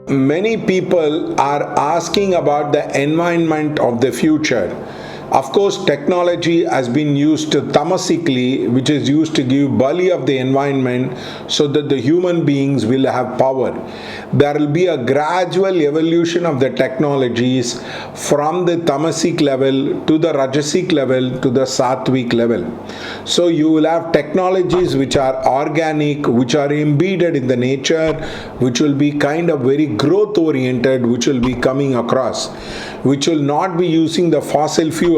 Many people are asking about the environment of the future. Of course, technology has been used tamasically, which is used to give bali of the environment so that the human beings will have power. There will be a gradual evolution of the technologies from the tamasic level to the rajasic level to the sattvic level. So you will have technologies which are organic, which are embedded in the nature, which will be kind of very growth oriented, which will be coming across, which will not be using the fossil fuels,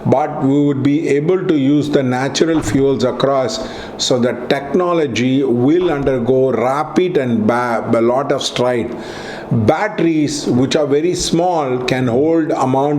but we would be able to use the natural fuels across. So the technology will undergo rapid and a lot of stride. Batteries which are very small can hold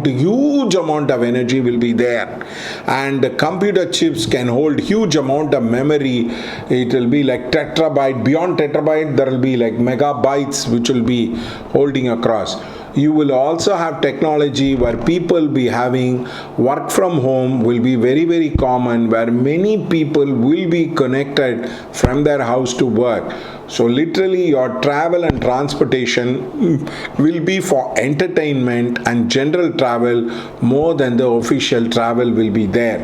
huge amount of energy will be there, and the computer chips can hold huge amount of memory. It will be like tetrabyte, beyond tetrabyte there will be like megabytes which will be holding across. You will also have technology where people be having work from home will be very, very common, where many people will be connected from their house to work. So literally your travel and transportation will be for entertainment and general travel more than the official travel will be there.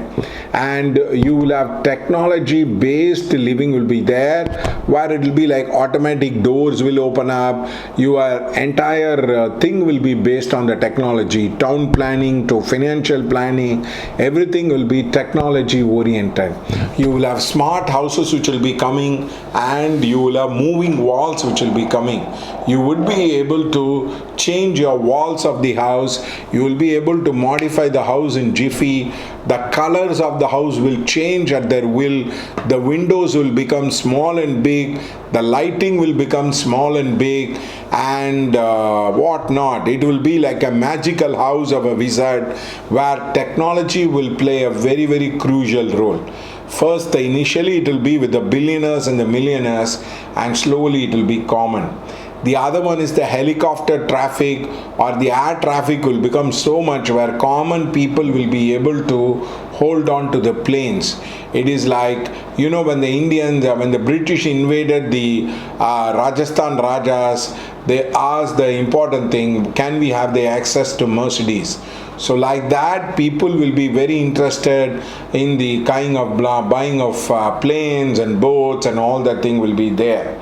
And you will have technology based living will be there, where it will be like automatic doors will open up. Your entire thing will be based on the technology. Town planning to financial planning, everything will be technology oriented. You will have smart houses which will be coming, and you will have moving walls which will be coming. You would be able to change your walls of the house. You will be able to modify the house in jiffy. The colors of the house will change at their will. The windows will become small and big. The lighting will become small and big, and what not. It will be like a magical house of a wizard, where technology will play a very, very crucial role. First, initially it will be with the billionaires and the millionaires, and slowly it will be common. The other one is the helicopter traffic or the air traffic will become so much where common people will be able to hold on to the planes. It is like, when the Indians, when the British invaded the Rajasthan Rajas, they asked the important thing, can we have the access to Mercedes? So like that, people will be very interested in the kind of buying of planes and boats, and all that thing will be there.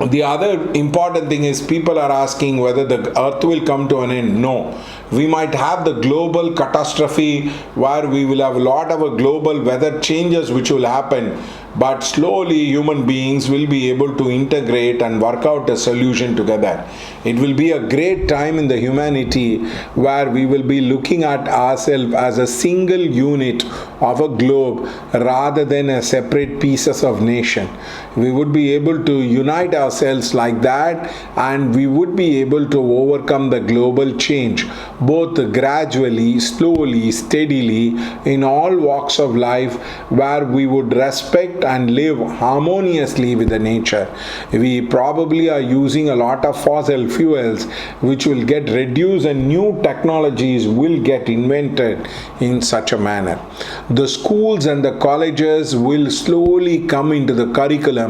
The other important thing is people are asking whether the earth will come to an end. No. We might have the global catastrophe where we will have a lot of global weather changes which will happen, but slowly human beings will be able to integrate and work out a solution together. It will be a great time in the humanity where we will be looking at ourselves as a single unit of a globe rather than a separate pieces of nation. We would be able to unite ourselves like that, and we would be able to overcome the global change, both gradually, slowly, steadily, in all walks of life, where we would respect and live harmoniously with the nature. We probably are using a lot of fossil fuels which will get reduced, and new technologies will get invented in such a manner. The schools and the colleges will slowly come into the curriculum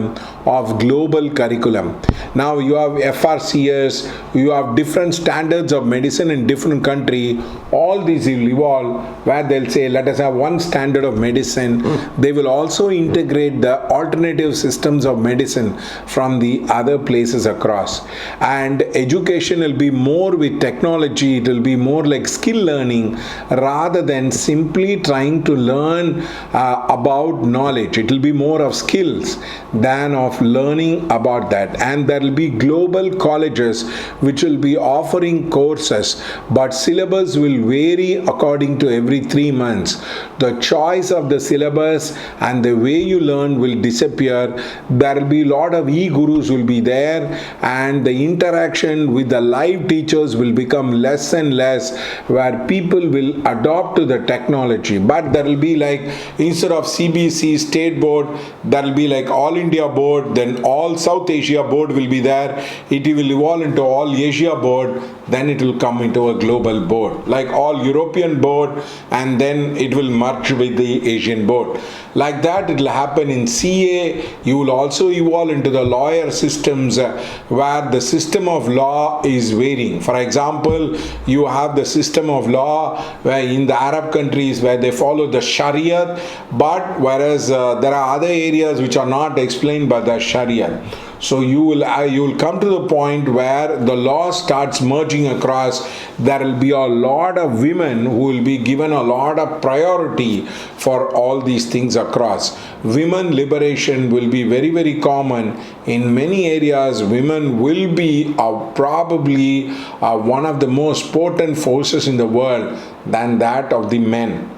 of global curriculum. Now you have FRCS, you have different standards of medicine in different country. All these will evolve where they'll say, let us have one standard of medicine. They will also integrate the alternative systems of medicine from the other places across. And education will be more with technology. It will be more like skill learning rather than simply trying to learn about knowledge. It will be more of skills than of learning about that. And there will be global colleges which will be offering courses, but syllabus will vary according to every 3 months. The choice of the syllabus and the way you learn will disappear. There will be a lot of e-gurus will be there, and the interaction with the live teachers will become less and less, where people will adopt to the technology. But there will be like, instead of CBC state board, there will be like all India board, then all South Asia board will be there. It will evolve into all Asia board, then it will come into a global board, like all European board, and then it will merge with the Asian board. Like that, it will happen in CA. You will also evolve into the lawyer systems where the system of law is varying. For example, you have the system of law where in the Arab countries where they follow the Sharia, but whereas there are other areas which are not explained by the Sharia. So you will come to the point where the law starts merging across. There will be a lot of women who will be given a lot of priority for all these things across. Women liberation will be very, very common. In many areas, women will be probably one of the most potent forces in the world than that of the men.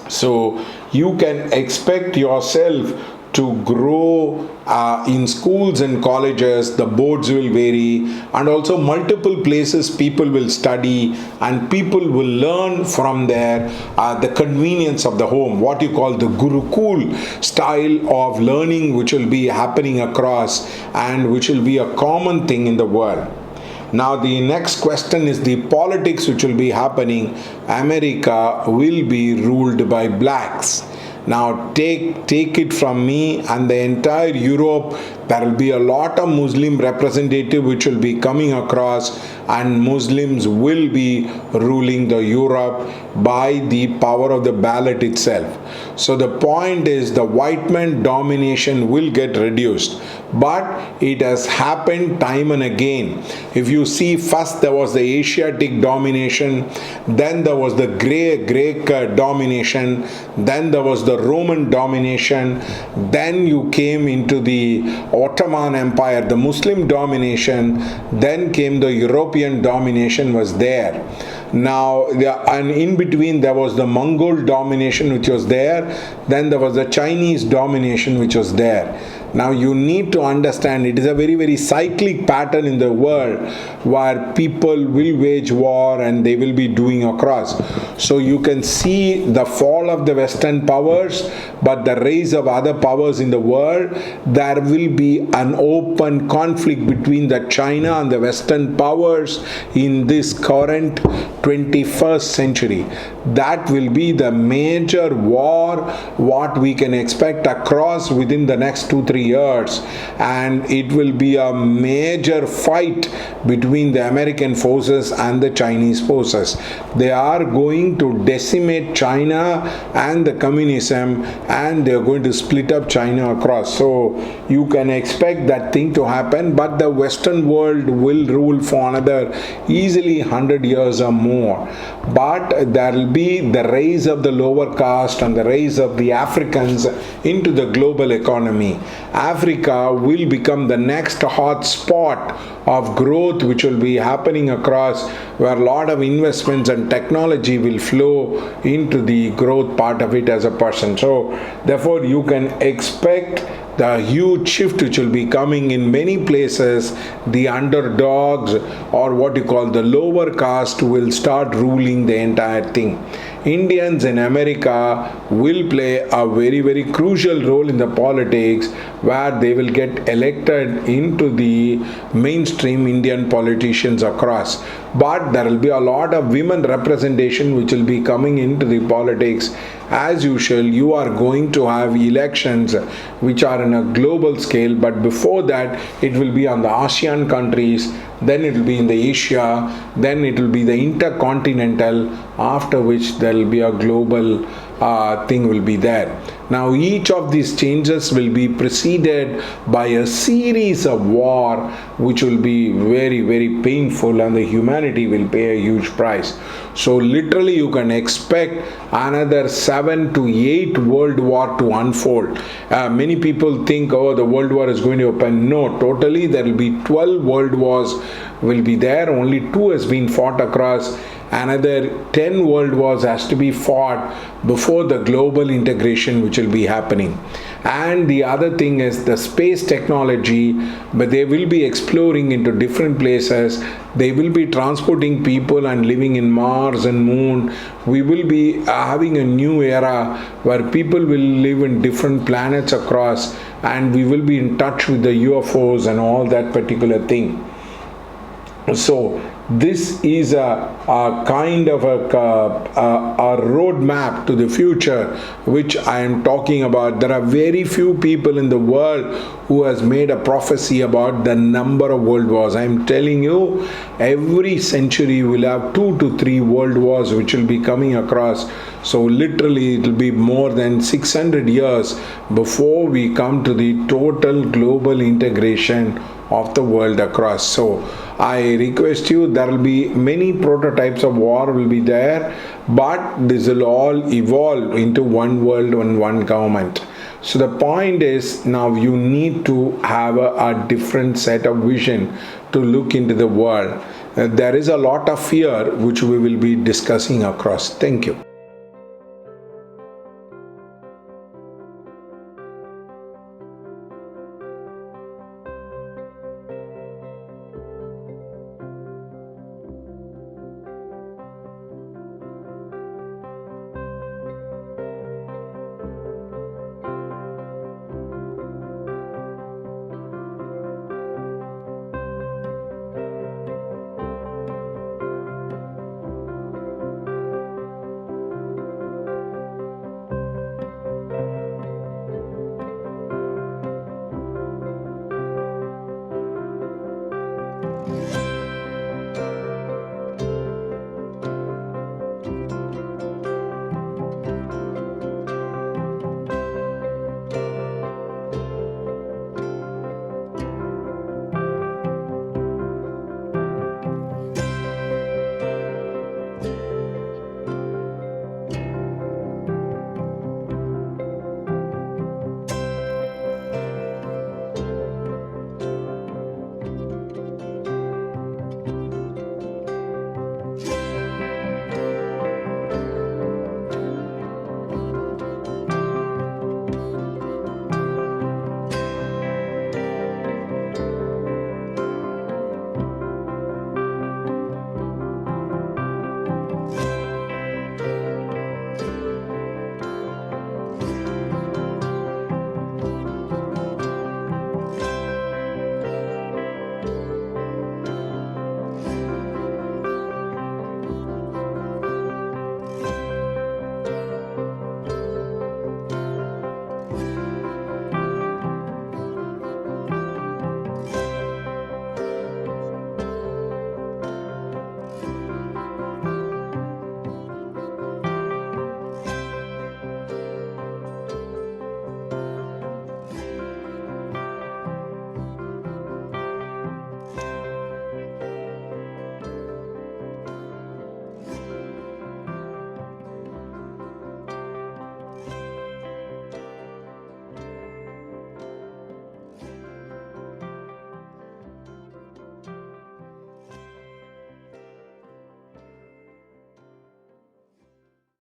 So you can expect yourself to grow in schools and colleges. The boards will vary, and also multiple places people will study, and people will learn from there. The convenience of the home, what you call the Gurukul style of learning, which will be happening across and which will be a common thing in the world. Now the next question is the politics which will be happening. America will be ruled by blacks. Now take it from me and the entire Europe, there will be a lot of Muslim representative which will be coming across, and Muslims will be ruling the Europe by the power of the ballot itself. So the point is the white man domination will get reduced, but it has happened time and again. If you see, first there was the Asiatic domination, then there was the Greek domination, then there was the Roman domination, then you came into the Ottoman Empire, the Muslim domination, then came the European domination was there. Now, and in between there was the Mongol domination which was there, then there was the Chinese domination which was there. Now you need to understand it is a very, very cyclic pattern in the world where people will wage war and they will be doing across. So you can see the fall of the Western powers, but the rise of other powers in the world. There will be an open conflict between the China and the Western powers in this current 21st century. That will be the major war what we can expect across within the next 2-3 years, and it will be a major fight between the American forces and the Chinese forces. They are going to decimate China and the communism, and they are going to split up China across. So you can expect that thing to happen, but the Western world will rule for another easily 100 years or more. But there will be the rise of the lower caste and the rise of the Africans into the global economy. Africa will become the next hot spot of growth which will be happening across, where a lot of investments and technology will flow into the growth part of it as a person. So therefore you can expect the huge shift which will be coming in many places. The underdogs, or what you call the lower caste, will start ruling the entire thing. Indians in America will play a very, very crucial role in the politics, where they will get elected into the mainstream Indian politicians across. But there will be a lot of women representation which will be coming into the politics. As usual, you are going to have elections which are in a global scale, but before that it will be on the ASEAN countries, then it will be in the Asia, then it will be the intercontinental, after which there will be a global thing will be there. Now each of these changes will be preceded by a series of war which will be very, very painful, and the humanity will pay a huge price. So literally you can expect another 7 to 8 world war to unfold. Many people think, oh, the world war is going to open. No, totally there will be 12 world wars will be there. Only 2 has been fought across. Another 10 world wars has to be fought before the global integration which will be happening. And the other thing is the space technology, but they will be exploring into different places. They will be transporting people and living in Mars and Moon. We will be having a new era where people will live in different planets across, and we will be in touch with the UFOs and all that particular thing. So This is a kind of a roadmap to the future which I am talking about. There are very few people in the world who has made a prophecy about the number of world wars. I am telling you, every century will have 2 to 3 world wars which will be coming across. So literally it will be more than 600 years before we come to the total global integration of the world across. So I request you, there will be many prototypes of war will be there, but this will all evolve into one world and one government. So the point is, now you need to have a different set of vision to look into the world. There is a lot of fear which we will be discussing across. Thank you.